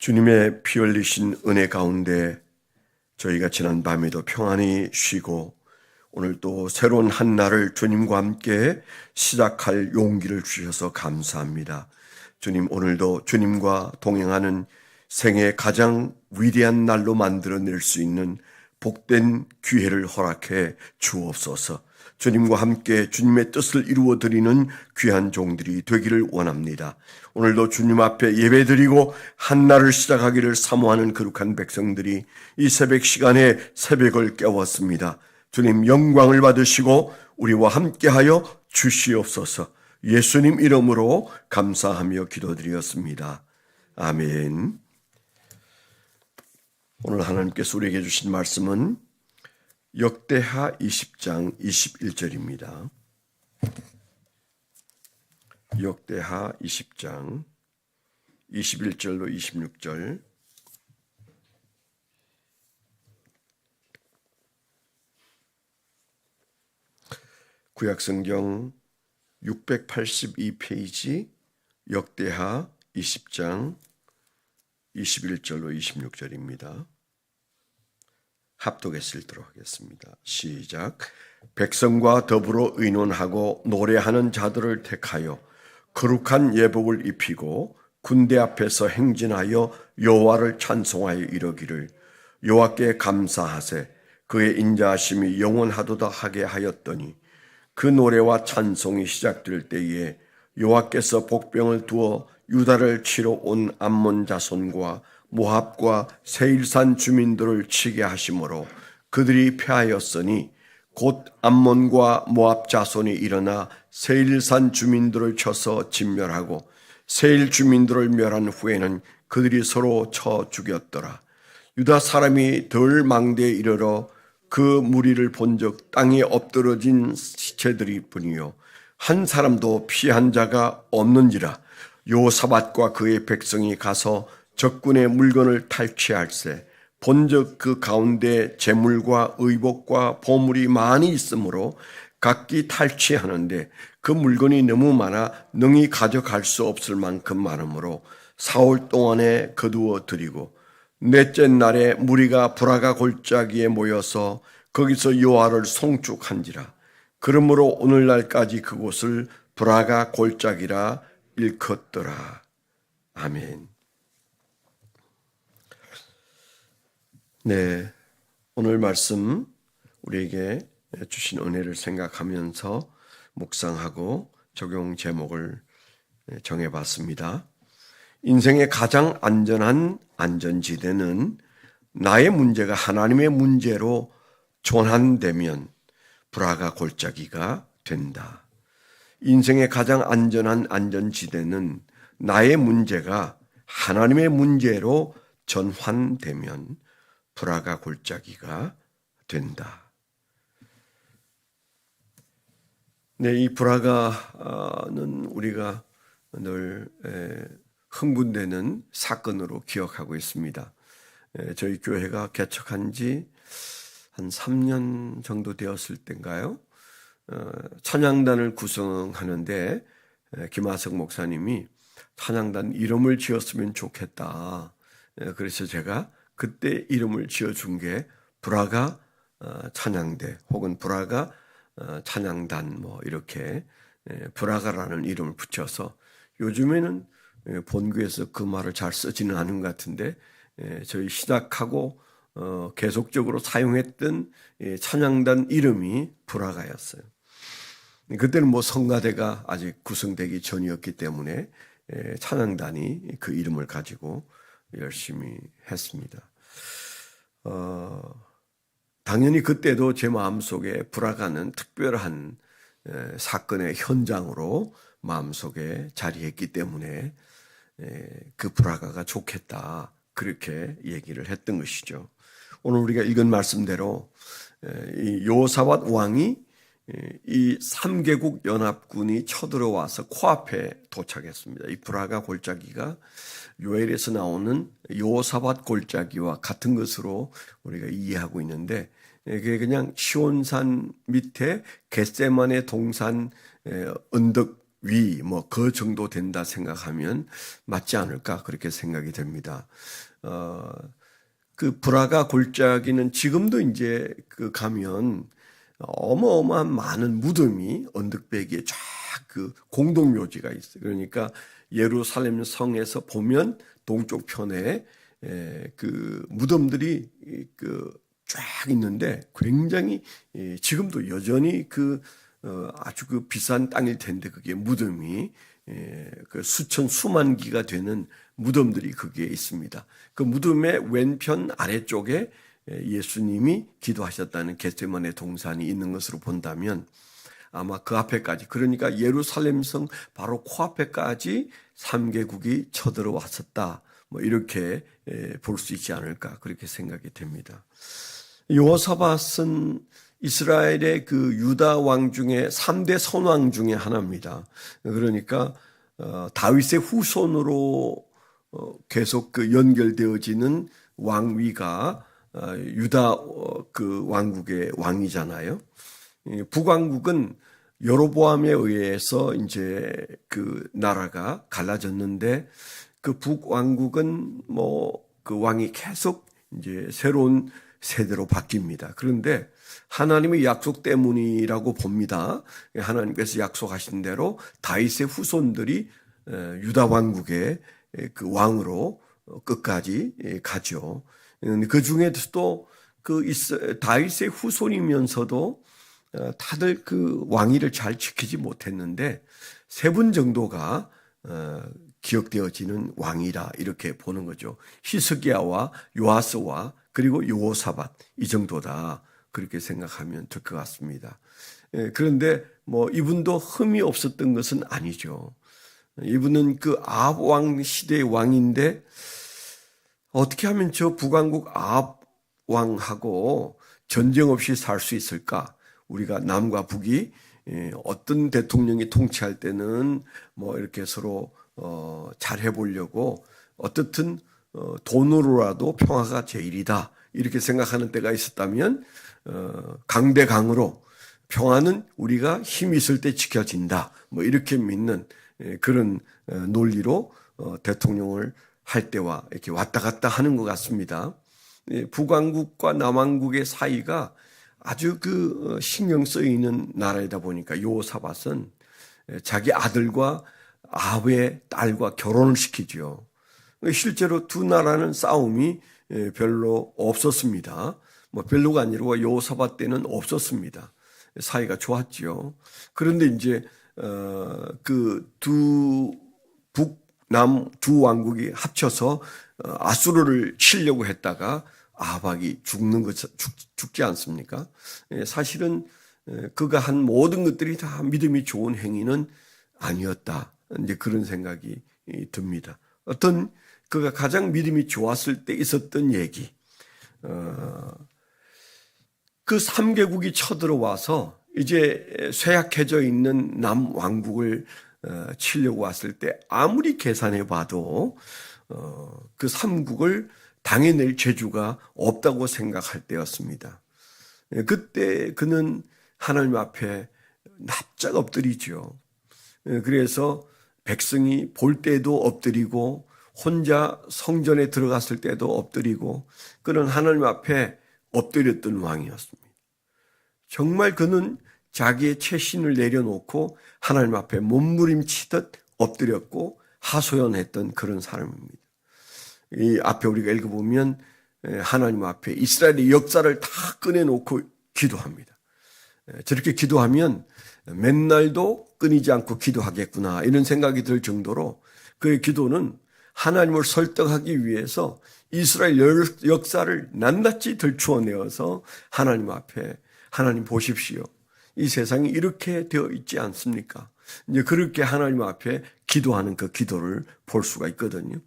주님의 피 흘리신 은혜 가운데 저희가 지난 밤에도 평안히 쉬고 오늘 또 새로운 한 날을 주님과 함께 시작할 용기를 주셔서 감사합니다. 주님, 오늘도 주님과 동행하는 생애 가장 위대한 날로 만들어낼 수 있는 복된 기회를 허락해 주옵소서. 주님과 함께 주님의 뜻을 이루어드리는 귀한 종들이 되기를 원합니다. 오늘도 주님 앞에 예배드리고 한 날을 시작하기를 사모하는 거룩한 백성들이 이 새벽 시간에 새벽을 깨웠습니다. 주님 영광을 받으시고 우리와 함께하여 주시옵소서. 예수님 이름으로 감사하며 기도드렸습니다. 아멘. 오늘 하나님께서 우리에게 주신 말씀은 역대하 20장 21절입니다. 역대하 20장 21절로 26절. 구약성경 682페이지 역대하 20장 21절로 26절입니다. 합독해서 읽도록 하겠습니다. 시작. 백성과 더불어 의논하고 노래하는 자들을 택하여 거룩한 예복을 입히고 군대 앞에서 행진하여 여호와를 찬송하여 이르기를 여호와께 감사하세 그의 인자하심이 영원하도다 하게 하였더니 그 노래와 찬송이 시작될 때에 여호와께서 복병을 두어 유다를 치러 온 암몬 자손과 모압과 세일산 주민들을 치게 하심으로 그들이 패하였으니 곧 암몬과 모압 자손이 일어나 세일산 주민들을 쳐서 진멸하고 세일 주민들을 멸한 후에는 그들이 서로 쳐 죽였더라. 유다 사람이 덜 망대에 이르러 그 무리를 본즉 땅에 엎드러진 시체들이 뿐이요 한 사람도 피한 자가 없는지라. 여호사밧과 그의 백성이 가서 적군의 물건을 탈취할세 본즉 그 가운데 재물과 의복과 보물이 많이 있으므로 각기 탈취하는데 그 물건이 너무 많아 능히 가져갈 수 없을 만큼 많으므로 사흘 동안에 거두어 드리고 넷째 날에 무리가 브라가 골짜기에 모여서 거기서 여호와를 송축한지라. 그러므로 오늘날까지 그곳을 브라가 골짜기라 일컫더라. 아멘. 네, 오늘 말씀 우리에게 주신 은혜를 생각하면서 묵상하고 적용 제목을 정해봤습니다. 인생의 가장 안전한 안전지대는 나의 문제가 하나님의 문제로 전환되면 브라가 골짜기가 된다. 인생의 가장 안전한 안전지대는 나의 문제가 하나님의 문제로 전환되면 브라가 골짜기가 된다. 네, 이 브라가는 우리가 늘 흥분되는 사건으로 기억하고 있습니다. 저희 교회가 개척한 지 한 3년 정도 되었을 때인가요? 찬양단을 구성하는데 김하석 목사님이 찬양단 이름을 지었으면 좋겠다. 그래서 제가 그때 이름을 지어준 게 브라가 찬양대 혹은 브라가 찬양단 뭐 이렇게 브라가라는 이름을 붙여서 요즘에는 본교에서 그 말을 잘 쓰지는 않은 것 같은데 저희 시작하고 계속적으로 사용했던 찬양단 이름이 브라가였어요. 그때는 뭐 성가대가 아직 구성되기 전이었기 때문에 찬양단이 그 이름을 가지고 열심히 했습니다. 당연히 그때도 제 마음속에 브라가는 특별한 사건의 현장으로 마음속에 자리했기 때문에 그 브라가가 좋겠다 그렇게 얘기를 했던 것이죠. 오늘 우리가 읽은 말씀대로 이 여호사밧 왕이 이 3개국 연합군이 쳐들어와서 코앞에 도착했습니다. 이 브라가 골짜기가 요엘에서 나오는 여호사밧 골짜기와 같은 것으로 우리가 이해하고 있는데 이게 그냥 시온산 밑에 겟세마네 동산 언덕 위, 그 정도 된다 생각하면 맞지 않을까 그렇게 생각이 됩니다. 그 브라가 골짜기는 지금도 이제 가면 어마어마한 많은 무덤이 언덕배기에 쫙 그 공동묘지가 있어요. 그러니까 예루살렘 성에서 보면 동쪽 편에 그 무덤들이 쫙 있는데 굉장히 지금도 여전히 아주 비싼 땅일 텐데 그게 무덤이 그 수만 기가 되는 무덤들이 거기에 있습니다. 그 무덤의 왼편 아래쪽에 예수님이 기도하셨다는 겟세마네 동산이 있는 것으로 본다면 아마 그 앞에까지, 그러니까 예루살렘 성 바로 코앞에까지 3개국이 쳐들어왔었다. 이렇게 볼 수 있지 않을까 그렇게 생각이 됩니다. 여호사밧은 이스라엘의 그 유다 왕 중에 3대 선왕 중에 하나입니다. 그러니까 다윗의 후손으로 계속 연결되어지는 왕위가 유다 그 왕국의 왕이잖아요. 북왕국은 여로보암에 의해서 이제 그 나라가 갈라졌는데 그 북왕국은 그 왕이 계속 이제 새로운 세대로 바뀝니다. 그런데 하나님의 약속 때문이라고 봅니다. 하나님께서 약속하신 대로 다윗의 후손들이 유다 왕국의 그 왕으로 끝까지 가죠. 그 중에서도 다윗의 후손이면서도 다들 그 왕위를 잘 지키지 못했는데 3분 정도가 기억되어지는 왕이라 이렇게 보는 거죠. 히스기야와 요아스와 그리고 여호사밧 이 정도다 그렇게 생각하면 될 것 같습니다. 그런데 이분도 흠이 없었던 것은 아니죠. 이분은 그 아합 왕 시대의 왕인데 어떻게 하면 저 북왕국 아합 왕하고 전쟁 없이 살 수 있을까? 우리가 남과 북이 어떤 대통령이 통치할 때는 이렇게 서로 잘 해보려고 어떻든 돈으로라도 평화가 제일이다 이렇게 생각하는 때가 있었다면 강대강으로 평화는 우리가 힘이 있을 때 지켜진다 이렇게 믿는 그런 논리로 대통령을 할 때와 이렇게 왔다 갔다 하는 것 같습니다. 북왕국과 남왕국의 사이가 아주 신경 쓰이는 나라이다 보니까 여호사밧은 자기 아들과 아합의 딸과 결혼을 시키죠. 실제로 두 나라는 싸움이 별로 없었습니다. 별로가 아니라 여호사밧 때는 없었습니다. 사이가 좋았죠. 그런데 이제 그 북남 두 왕국이 합쳐서 아수르를 치려고 했다가 아합이 죽지 않습니까? 사실은 그가 한 모든 것들이 다 믿음이 좋은 행위는 아니었다. 이제 그런 생각이 듭니다. 어떤 그가 가장 믿음이 좋았을 때 있었던 얘기. 그 3개국이 쳐들어와서 이제 쇠약해져 있는 남왕국을 치려고 왔을 때 아무리 계산해 봐도 그 3국을 당해낼 재주가 없다고 생각할 때였습니다. 그때 그는 하나님 앞에 납작 엎드리죠. 그래서 백성이 볼 때도 엎드리고 혼자 성전에 들어갔을 때도 엎드리고 그는 하나님 앞에 엎드렸던 왕이었습니다. 정말 그는 자기의 채신을 내려놓고 하나님 앞에 몸부림치듯 엎드렸고 하소연했던 그런 사람입니다. 이 앞에 우리가 읽어보면 하나님 앞에 이스라엘의 역사를 다 꺼내놓고 기도합니다. 저렇게 기도하면 맨날도 끊이지 않고 기도하겠구나 이런 생각이 들 정도로 그의 기도는 하나님을 설득하기 위해서 이스라엘 역사를 낱낱이 들추어내어서 하나님 앞에 하나님 보십시오. 이 세상이 이렇게 되어 있지 않습니까? 이제 그렇게 하나님 앞에 기도하는 그 기도를 볼 수가 있거든요.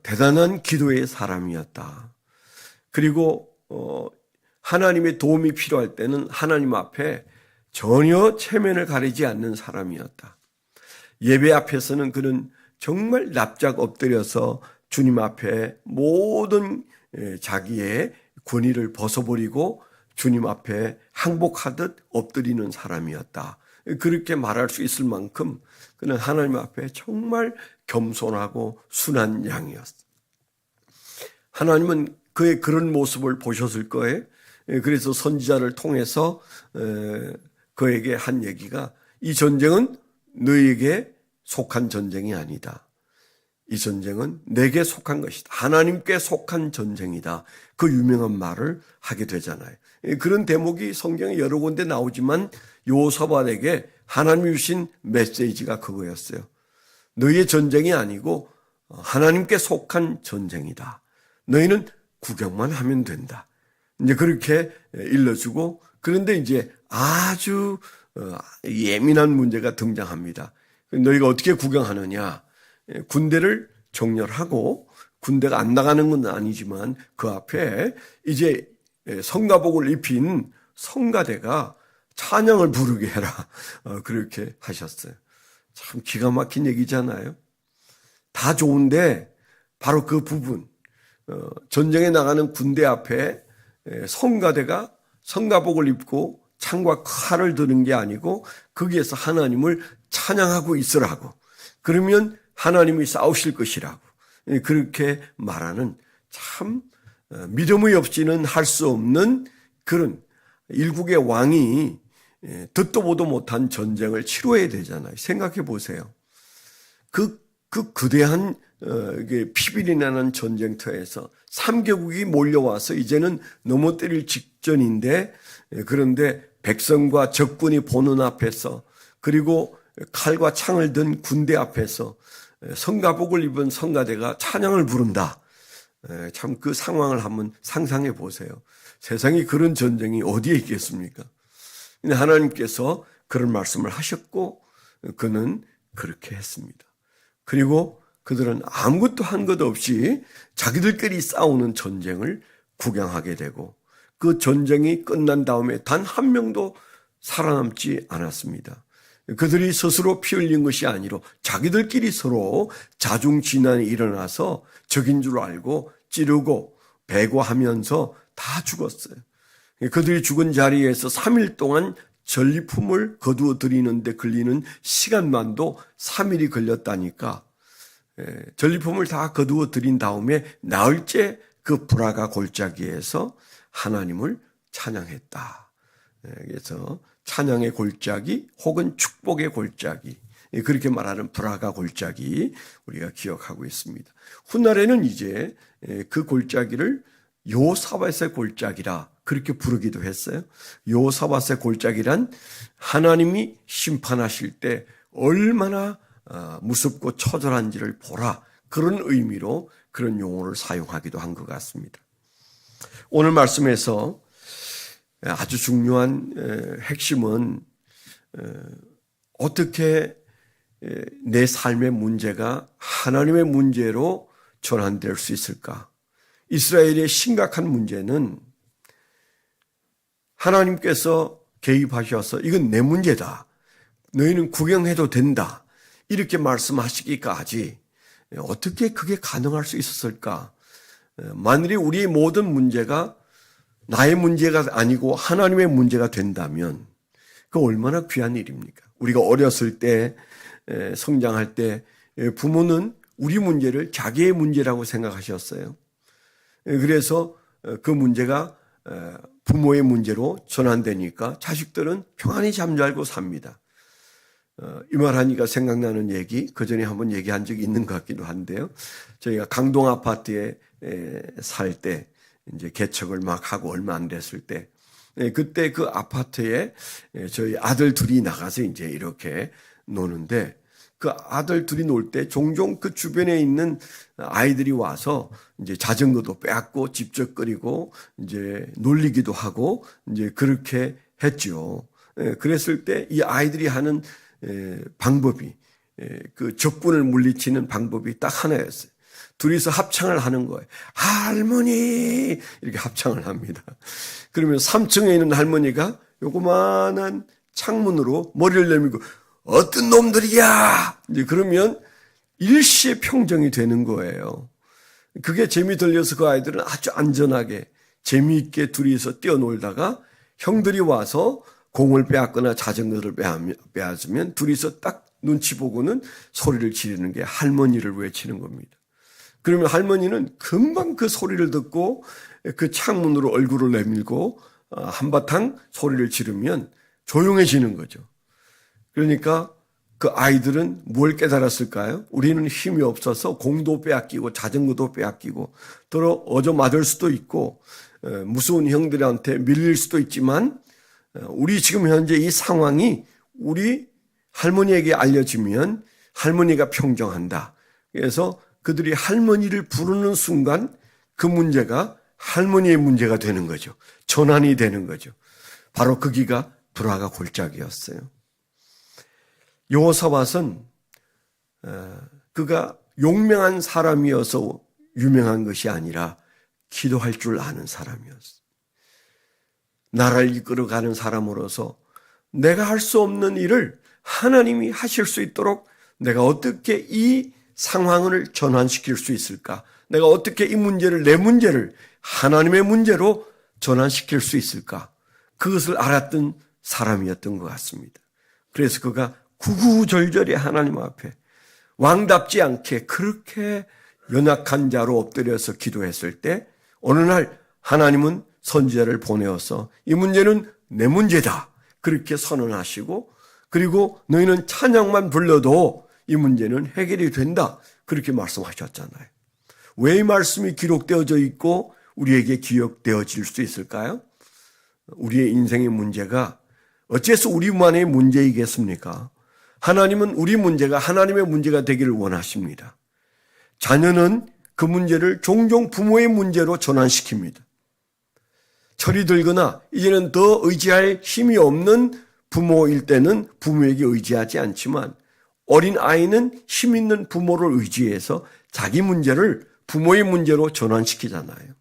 대단한 기도의 사람이었다. 그리고 하나님의 도움이 필요할 때는 하나님 앞에 전혀 체면을 가리지 않는 사람이었다. 예배 앞에서는 그는 정말 납작 엎드려서 주님 앞에 모든 자기의 권위를 벗어버리고 주님 앞에 항복하듯 엎드리는 사람이었다. 그렇게 말할 수 있을 만큼 그는 하나님 앞에 정말 겸손하고 순한 양이었어요. 하나님은 그의 그런 모습을 보셨을 거예요. 그래서 선지자를 통해서 그에게 한 얘기가 이 전쟁은 너에게 속한 전쟁이 아니다. 이 전쟁은 내게 속한 것이다. 하나님께 속한 전쟁이다. 그 유명한 말을 하게 되잖아요. 그런 대목이 성경에 여러 군데 나오지만 여호사밧에게 하나님이 주신 메시지가 그거였어요. 너희의 전쟁이 아니고 하나님께 속한 전쟁이다. 너희는 구경만 하면 된다. 이제 그렇게 일러주고, 그런데 이제 아주 예민한 문제가 등장합니다. 너희가 어떻게 구경하느냐? 군대를 정렬하고 군대가 안 나가는 건 아니지만 그 앞에 이제 성가복을 입힌 성가대가 찬양을 부르게 해라. 그렇게 하셨어요. 참 기가 막힌 얘기잖아요. 다 좋은데 바로 그 부분, 전쟁에 나가는 군대 앞에 성가대가 성가복을 입고 창과 칼을 드는 게 아니고 거기에서 하나님을 찬양하고 있으라고. 그러면 하나님이 싸우실 것이라고. 그렇게 말하는 참 믿음이 없이는 할 수 없는 그런 일국의 왕이 듣도 보도 못한 전쟁을 치러야 되잖아요. 생각해 보세요. 그 거대한 피비리 나는 전쟁터에서 3개국이 몰려와서 이제는 넘어뜨릴 직전인데, 그런데 백성과 적군이 보는 앞에서, 그리고 칼과 창을 든 군대 앞에서 성가복을 입은 성가대가 찬양을 부른다. 참 그 상황을 한번 상상해 보세요. 세상에 그런 전쟁이 어디에 있겠습니까? 근데 하나님께서 그런 말씀을 하셨고 그는 그렇게 했습니다. 그리고 그들은 아무것도 한 것 없이 자기들끼리 싸우는 전쟁을 구경하게 되고, 그 전쟁이 끝난 다음에 단 한 명도 살아남지 않았습니다. 그들이 스스로 피 흘린 것이 아니라 자기들끼리 서로 자중진환이 일어나서 적인 줄 알고 찌르고 배고하면서 다 죽었어요. 그들이 죽은 자리에서 3일 동안 전리품을 거두어 드리는데 걸리는 시간만도 3일이 걸렸다니까. 전리품을 다 거두어 드린 다음에 나흘째 그 브라가 골짜기에서 하나님을 찬양했다. 그래서 찬양의 골짜기 혹은 축복의 골짜기, 그렇게 말하는 브라가 골짜기 우리가 기억하고 있습니다. 훗날에는 이제 그 골짜기를 여호사밧의 골짜기라 그렇게 부르기도 했어요. 여호사밧의 골짜기란 하나님이 심판하실 때 얼마나 무섭고 처절한지를 보라, 그런 의미로 그런 용어를 사용하기도 한 것 같습니다. 오늘 말씀에서 아주 중요한 핵심은 어떻게 내 삶의 문제가 하나님의 문제로 전환될 수 있을까? 이스라엘의 심각한 문제는 하나님께서 개입하셔서 이건 내 문제다, 너희는 구경해도 된다, 이렇게 말씀하시기까지 어떻게 그게 가능할 수 있었을까? 만일에 우리의 모든 문제가 나의 문제가 아니고 하나님의 문제가 된다면 그 얼마나 귀한 일입니까? 우리가 어렸을 때, 성장할 때 부모는 우리 문제를 자기의 문제라고 생각하셨어요. 그래서 그 문제가 부모의 문제로 전환되니까 자식들은 평안히 잠잘고 삽니다. 이 말하니까 생각나는 얘기, 그 전에 한번 얘기한 적이 있는 것 같기도 한데요. 저희가 강동 아파트에 살 때, 이제 개척을 막 하고 얼마 안 됐을 때, 그때 그 아파트에 저희 아들 둘이 나가서 이제 이렇게 노는데, 그 아들 둘이 놀 때 종종 그 주변에 있는 아이들이 와서 이제 자전거도 빼앗고 집적거리고 이제 놀리기도 하고 이제 그렇게 했죠. 그랬을 때 이 아이들이 하는 방법이, 그 적군을 물리치는 방법이 딱 하나였어요. 둘이서 합창을 하는 거예요. 할머니! 이렇게 합창을 합니다. 그러면 3층에 있는 할머니가 요거만한 창문으로 머리를 내밀고 어떤 놈들이야! 이제 그러면 일시에 평정이 되는 거예요. 그게 재미 들려서 그 아이들은 아주 안전하게 재미있게 둘이서 뛰어놀다가 형들이 와서 공을 빼앗거나 자전거를 빼앗으면 둘이서 딱 눈치 보고는 소리를 지르는 게 할머니를 외치는 겁니다. 그러면 할머니는 금방 그 소리를 듣고 그 창문으로 얼굴을 내밀고 한바탕 소리를 지르면 조용해지는 거죠. 그러니까 그 아이들은 뭘 깨달았을까요? 우리는 힘이 없어서 공도 빼앗기고 자전거도 빼앗기고 더러 얻어맞을 수도 있고 무서운 형들한테 밀릴 수도 있지만 우리 지금 현재 이 상황이 우리 할머니에게 알려지면 할머니가 평정한다. 그래서 그들이 할머니를 부르는 순간 그 문제가 할머니의 문제가 되는 거죠. 전환이 되는 거죠. 바로 거기가 불화가 골짜기였어요. 여호사밧은 그가 용맹한 사람이어서 유명한 것이 아니라 기도할 줄 아는 사람이었어요. 나라를 이끌어가는 사람으로서 내가 할 수 없는 일을 하나님이 하실 수 있도록 내가 어떻게 이 상황을 전환시킬 수 있을까? 내가 어떻게 이 문제를, 내 문제를 하나님의 문제로 전환시킬 수 있을까? 그것을 알았던 사람이었던 것 같습니다. 그래서 그가 구구절절히 하나님 앞에 왕답지 않게 그렇게 연약한 자로 엎드려서 기도했을 때 어느 날 하나님은 선지자를 보내어서 이 문제는 내 문제다. 그렇게 선언하시고 그리고 너희는 찬양만 불러도 이 문제는 해결이 된다. 그렇게 말씀하셨잖아요. 왜 이 말씀이 기록되어져 있고 우리에게 기억되어질 수 있을까요? 우리의 인생의 문제가 어째서 우리만의 문제이겠습니까? 하나님은 우리 문제가 하나님의 문제가 되기를 원하십니다. 자녀는 그 문제를 종종 부모의 문제로 전환시킵니다. 철이 들거나 이제는 더 의지할 힘이 없는 부모일 때는 부모에게 의지하지 않지만 어린 아이는 힘 있는 부모를 의지해서 자기 문제를 부모의 문제로 전환시키잖아요.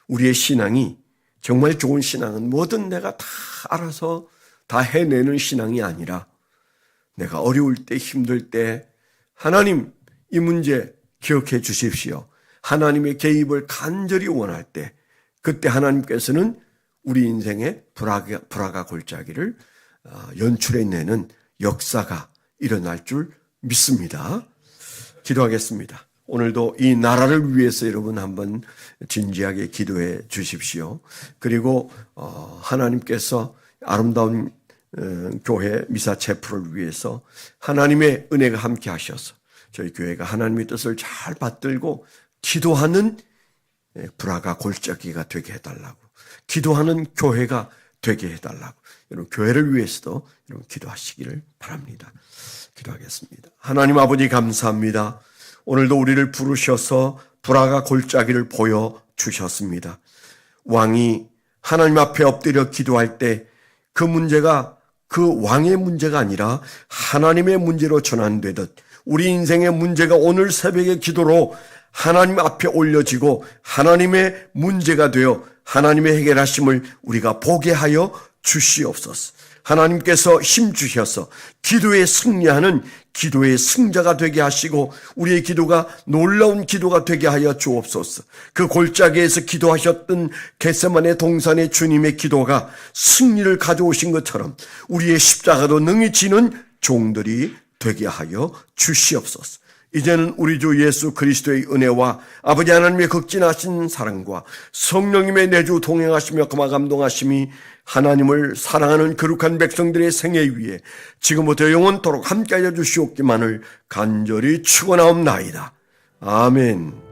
우리의 신앙이 정말 좋은 신앙은 뭐든 내가 다 알아서 다 해내는 신앙이 아니라 내가 어려울 때 힘들 때 하나님 이 문제 기억해 주십시오. 하나님의 개입을 간절히 원할 때 그때 하나님께서는 우리 인생의 불화가 골짜기를 연출해내는 역사가 일어날 줄 믿습니다. 기도하겠습니다. 오늘도 이 나라를 위해서 여러분 한번 진지하게 기도해 주십시오. 그리고 하나님께서 아름다운 교회 미사체프를 위해서 하나님의 은혜가 함께 하셔서 저희 교회가 하나님의 뜻을 잘 받들고 기도하는 불화가 골짜기가 되게 해달라고, 기도하는 교회가 되게 해달라고, 여러분 교회를 위해서도 여러분 기도하시기를 바랍니다. 기도하겠습니다. 하나님 아버지 감사합니다. 오늘도 우리를 부르셔서 불화가 골짜기를 보여주셨습니다. 왕이 하나님 앞에 엎드려 기도할 때 그 문제가 그 왕의 문제가 아니라 하나님의 문제로 전환되듯 우리 인생의 문제가 오늘 새벽의 기도로 하나님 앞에 올려지고 하나님의 문제가 되어 하나님의 해결하심을 우리가 보게 하여 주시옵소서. 하나님께서 힘 주셔서 기도에 승리하는 기도의 승자가 되게 하시고 우리의 기도가 놀라운 기도가 되게 하여 주옵소서. 그 골짜기에서 기도하셨던 겟세마네 동산의 주님의 기도가 승리를 가져오신 것처럼 우리의 십자가도 능히 지는 종들이 되게 하여 주시옵소서. 이제는 우리 주 예수 그리스도의 은혜와 아버지 하나님의 극진하신 사랑과 성령님의 내주 동행하시며 그마 감동하심이 하나님을 사랑하는 거룩한 백성들의 생애 위에 지금부터 영원토록 함께하여 주시옵기만을 간절히 축원하옵나이다. 아멘.